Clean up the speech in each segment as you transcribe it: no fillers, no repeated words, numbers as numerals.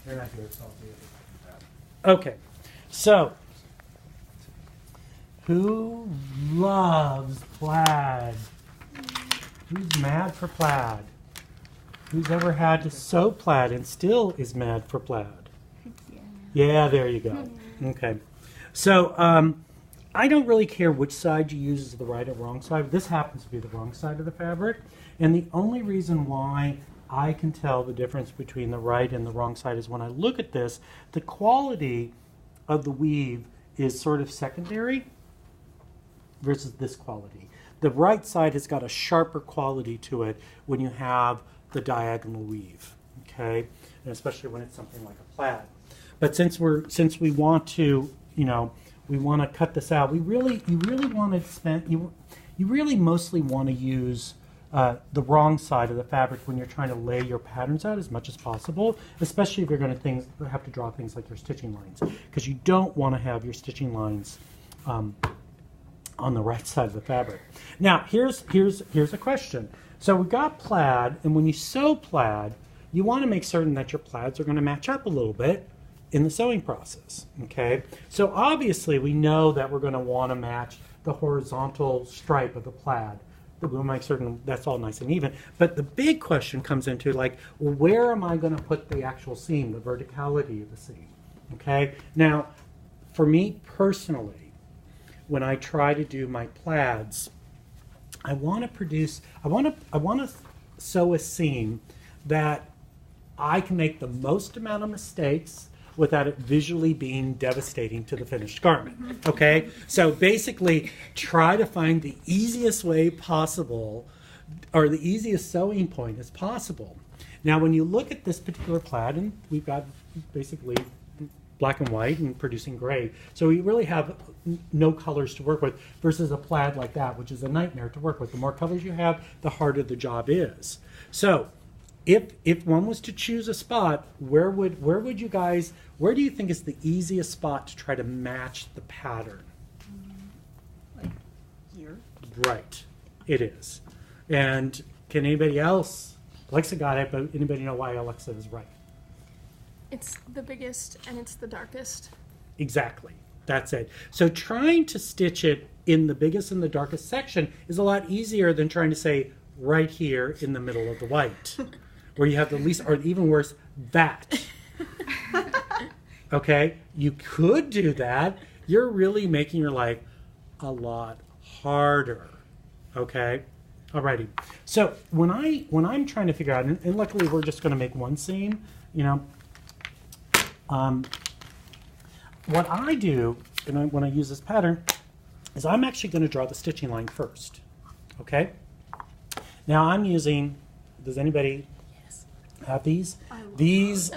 They're not here, so I'll be able to do that. Okay, so who loves plaid? Who's mad for plaid? Who's ever had to sew plaid and still is mad for plaid? Yeah, there you go. Okay. So I don't really care which side you use as the right or wrong side. This happens to be the wrong side of the fabric. And the only reason why I can tell the difference between the right and the wrong side is when I look at this, the quality of the weave is sort of secondary versus this quality. The right side has got a sharper quality to it when you have the diagonal weave, okay? And especially when it's something like a plaid. But since we want to, we want to cut this out, you really mostly want to use the wrong side of the fabric when you're trying to lay your patterns out as much as possible, especially if you're going to have to draw things like your stitching lines, because you don't want to have your stitching lines on the right side of the fabric. Now, here's a question. So we got plaid, and when you sew plaid, you want to make certain that your plaids are going to match up a little bit in the sewing process, okay? So obviously we know that we're going to want to match the horizontal stripe of the plaid. We'll make certain that's all nice and even. But the big question comes into like, well, where am I going to put the actual seam, the verticality of the seam, okay? Now, for me personally, when I try to do my plaids, I want to sew a seam that I can make the most amount of mistakes without it visually being devastating to the finished garment, okay? So basically, try to find the easiest way possible, or the easiest sewing point as possible. Now, when you look at this particular plaid, and we've got basically black and white and producing gray, so we really have no colors to work with versus a plaid like that, which is a nightmare to work with. The more colors you have, the harder the job is. So if one was to choose a spot, where do you think is the easiest spot to try to match the pattern? Like here? Right, it is. And can anybody else, Alexa got it, but anybody know why Alexa is right? It's the biggest and it's the darkest. Exactly, that's it. So trying to stitch it in the biggest and the darkest section is a lot easier than trying to say right here in the middle of the white. Where you have the least, or even worse, that. Okay, you could do that. You're really making your life a lot harder. Okay, alrighty. So when I'm trying to figure out, and luckily we're just going to make one seam, what I do when I use this pattern is I'm actually going to draw the stitching line first. Okay. Now I'm using. Does anybody have these? These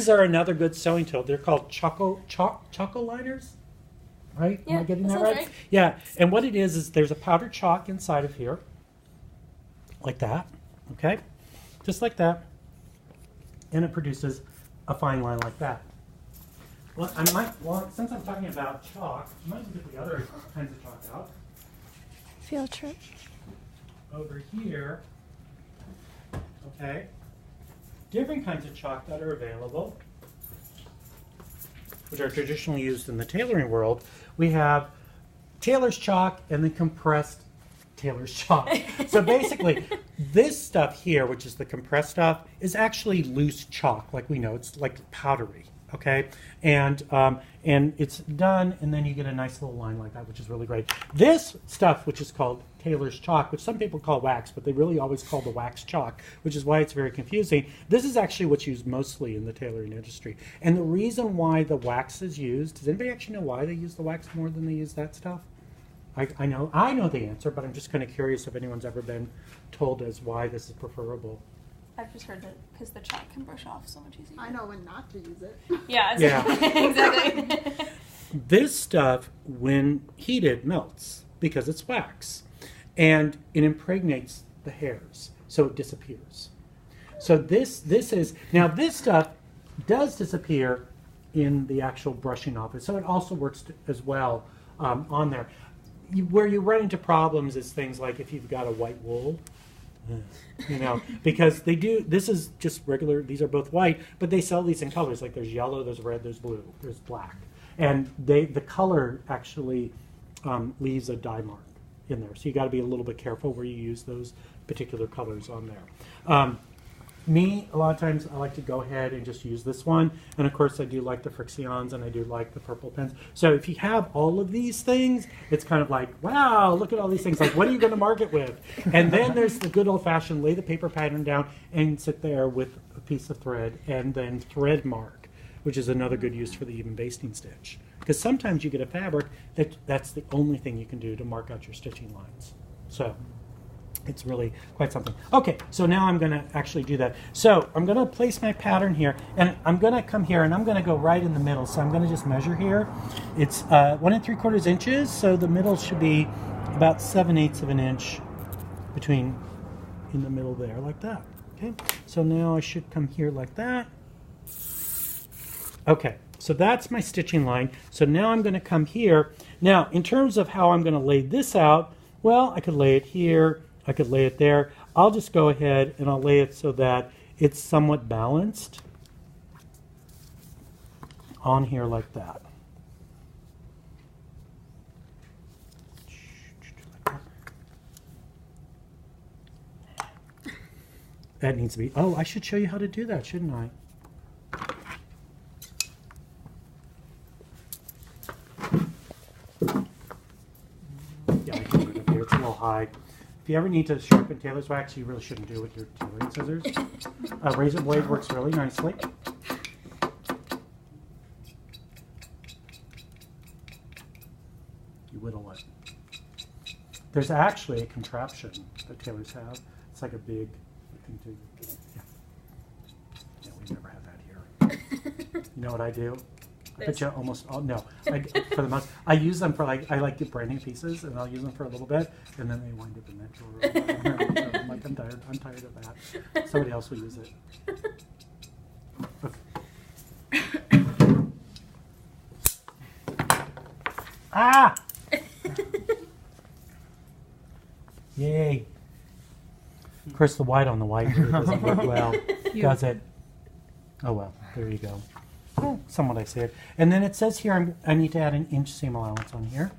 are another good sewing tool. They're called choco liners, right? Yeah, am I getting that right? Yeah. And what it is there's a powdered chalk inside of here, like that. Okay, just like that, and it produces a fine line like that. Well, since I'm talking about chalk, I might as well get the other kinds of chalk out. Field trip. Over here, okay. Different kinds of chalk that are available, which are traditionally used in the tailoring world. We have tailor's chalk and then compressed tailor's chalk. So basically, this stuff here, which is the compressed stuff, is actually loose chalk, like we know. It's like powdery, okay? And it's done, and then you get a nice little line like that, which is really great. This stuff, which is called tailor's chalk, which some people call wax, but they really always call the wax chalk, which is why it's very confusing. This is actually what's used mostly in the tailoring industry. And the reason why the wax is used, does anybody actually know why they use the wax more than they use that stuff? I know the answer, but I'm just kind of curious if anyone's ever been told as why this is preferable. I've just heard that because the chalk can brush off so much easier. I know when not to use it. Yeah. Exactly. This stuff, when heated, melts because it's wax. And it impregnates the hairs, so it disappears. So this stuff does disappear in the actual brushing off it, so it also works as well on there. Where you run into problems is things like if you've got a white wool, you know, because they do, this is just regular, these are both white, but they sell these in colors, like there's yellow, there's red, there's blue, there's black. And the color actually leaves a dye mark in there. So you got to be a little bit careful where you use those particular colors on there. Me, a lot of times I like to go ahead and just use this one. And of course I do like the Frictions and I do like the purple pens. So if you have all of these things, it's kind of like, wow, look at all these things. Like, what are you going to mark it with? And then there's the good old fashioned lay the paper pattern down and sit there with a piece of thread and then thread mark, which is another good use for the even basting stitch. Because sometimes you get a fabric that's the only thing you can do to mark out your stitching lines. So it's really quite something. Okay, so now I'm going to actually do that. So I'm going to place my pattern here, and I'm going to come here, and I'm going to go right in the middle. So I'm going to just measure here. It's 1 3/4 inches, so the middle should be about 7/8 of an inch between in the middle there, like that. Okay, so now I should come here like that. Okay, so that's my stitching line. So now I'm going to come here. Now, in terms of how I'm going to lay this out, well, I could lay it here. I could lay it there. I'll just go ahead and I'll lay it so that it's somewhat balanced on here like that. That needs to be, oh, I should show you how to do that, shouldn't I? Yeah, I can do it up here. It's a little high. If you ever need to sharpen tailor's wax, you really shouldn't do it with your tailoring scissors. A razor blade works really nicely. You whittle it. There's actually a contraption that tailors have. It's like a big thing to, yeah. Yeah, we never had that here. You know what I do? I bet you almost all, no, for the most, I use them for like, I like get brand new pieces and I'll use them for a little bit and then they wind up in that drawer. So I'm like, I'm tired of that. Somebody else will use it. Okay. Ah! Yay. Of course the white on the white really doesn't work well, does it? Oh well, there you go. Oh, somewhat I say it. And then it says here I need to add an inch seam allowance on here.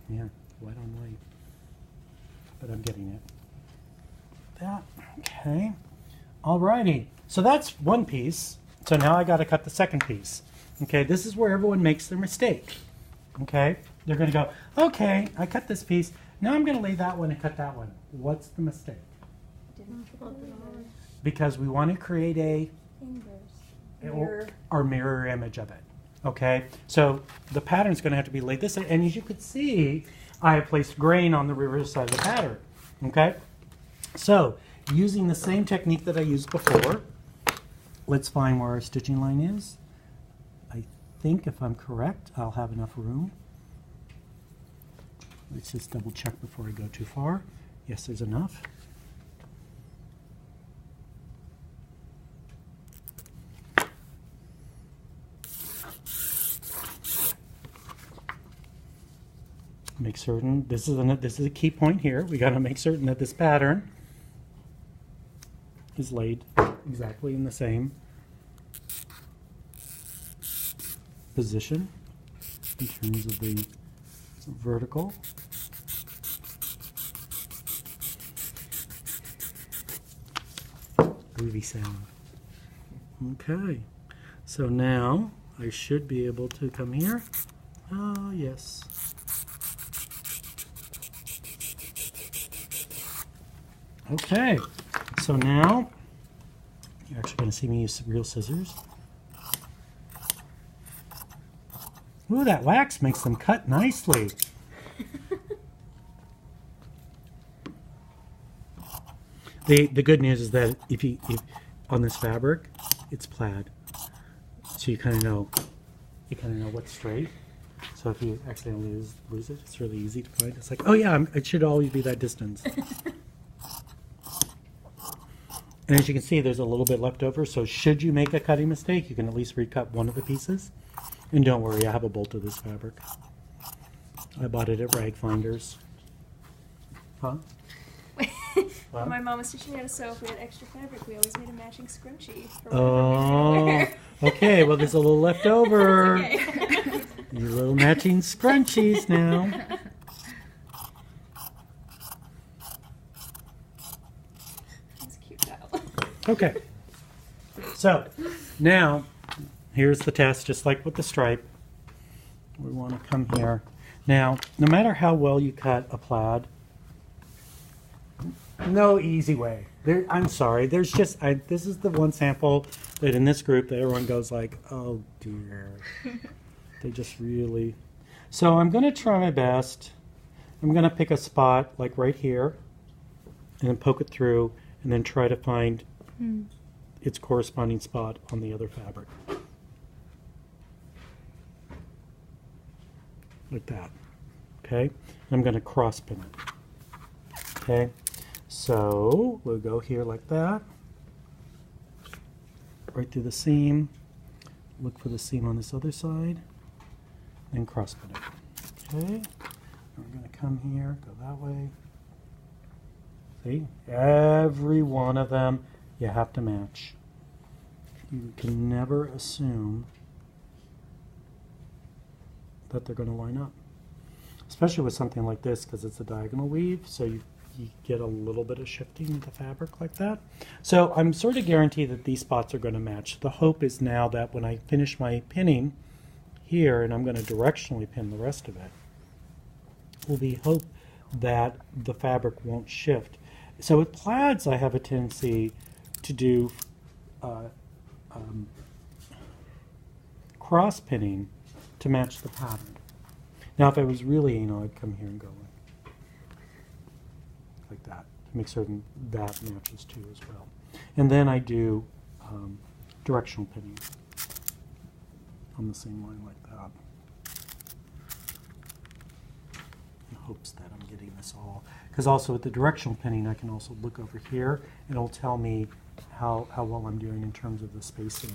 Yeah, white on white. But I'm getting it. That, okay. Alrighty, so that's one piece. So now I gotta cut the second piece. Okay, this is where everyone makes their mistake. Okay, they're gonna go, okay, I cut this piece. Now I'm gonna lay that one and cut that one. What's the mistake? Because we want to create a mirror image of it. Okay, so the pattern's going to have to be laid this way, and as you could see, I have placed grain on the reverse side of the pattern. Okay, so using the same technique that I used before, let's find where our stitching line is. I think if I'm correct, I'll have enough room. Let's just double check before I go too far. Yes, there's enough. Make certain, this is a key point here. We got to make certain that this pattern is laid exactly in the same position in terms of the vertical. Groovy sound. Okay, so now I should be able to come here. Oh, yes. Okay, so now you're actually going to see me use some real scissors. Ooh, that wax makes them cut nicely. The good news is that if on this fabric, it's plaid, so you kind of know what's straight. So if you accidentally lose it, it's really easy to find. It's like, oh yeah, it should always be that distance. And as you can see, there's a little bit left over, so should you make a cutting mistake, you can at least recut one of the pieces. And don't worry, I have a bolt of this fabric. I bought it at Rag Finders. Huh? What? When my mom was teaching me how to sew, if we had extra fabric, we always made a matching scrunchie for whatever we were Oh, gonna wear. okay. Well, there's a little left over. Okay. You little matching scrunchies now. That's cute though. Okay. So now, here's the test, just like with the stripe. We want to come here. Now, no matter how well you cut a plaid, no easy way. I'm sorry. There's just, this is the one sample that in this group that everyone goes like, oh dear. They just really. So I'm going to try my best. I'm going to pick a spot like right here and then poke it through and then try to find its corresponding spot on the other fabric. Like that. Okay? And I'm going to cross pin it. Okay? So we'll go here like that. Right through the seam. Look for the seam on this other side. Then cross pin it. Okay? We're going to come here, go that way. See? Every one of them you have to match. You can never assume that they're going to line up. Especially with something like this because it's a diagonal weave, so you get a little bit of shifting in the fabric like that. So I'm sort of guaranteed that these spots are going to match. The hope is now that when I finish my pinning here, and I'm going to directionally pin the rest of it, will be hope that the fabric won't shift. So with plaids, I have a tendency to do cross pinning to match the pattern. Now, if I was really anal, I'd come here and go like that to make certain that matches too as well. And then I do directional pinning on the same line like that. In hopes that I'm getting this all. Because also with the directional pinning, I can also look over here and it'll tell me how well I'm doing in terms of the spacing.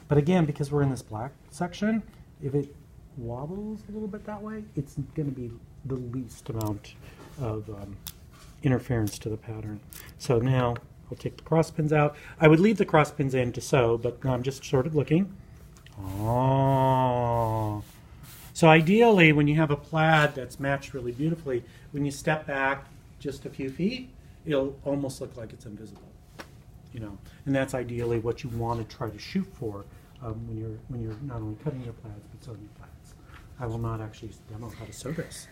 But again, because we're in this black section, if it wobbles a little bit that way, it's going to be the least amount of interference to the pattern. So now I'll take the cross pins out. I would leave the cross pins in to sew, but now I'm just sort of looking. Oh. So ideally, when you have a plaid that's matched really beautifully, when you step back just a few feet, it'll almost look like it's invisible. You know, and that's ideally what you want to try to shoot for when you're not only cutting your plaids but sewing your plaids. I will not actually demo how to sew this.